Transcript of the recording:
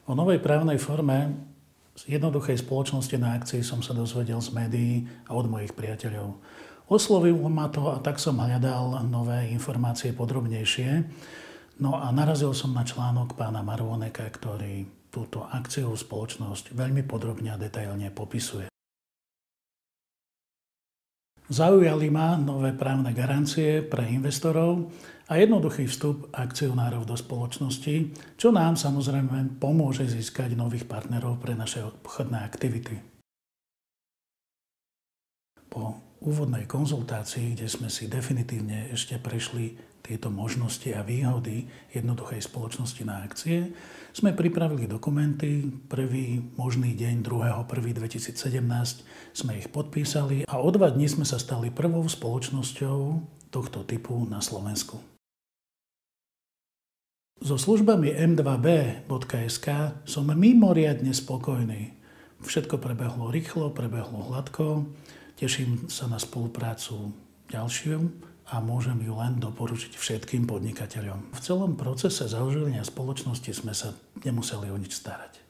O novej právnej forme jednoduchej spoločnosti na akcii som sa dozvedel z médií a od mojich priateľov. Oslovilo ma to a tak som hľadal nové informácie podrobnejšie. No a narazil som na článok pána Marvoneka, ktorý túto akciovú spoločnosť veľmi podrobne a detailne popisuje. Zaujali ma nové právne garancie pre investorov a jednoduchý vstup akcionárov do spoločnosti, čo nám samozrejme pomôže získať nových partnerov pre naše obchodné aktivity. Po úvodnej konzultácii, kde sme si definitívne ešte prešli tieto možnosti a výhody jednoduchej spoločnosti na akcie, sme pripravili dokumenty. Prvý možný deň 2.1.2017 sme ich podpísali a o 2 dní sme sa stali prvou spoločnosťou tohto typu na Slovensku. So službami m2b.sk som mimoriadne spokojný. Všetko prebehlo rýchlo, prebehlo hladko. Teším sa na spoluprácu ďalšiu a môžem ju len doporučiť všetkým podnikateľom. V celom procese založenia spoločnosti sme sa nemuseli o nič starať.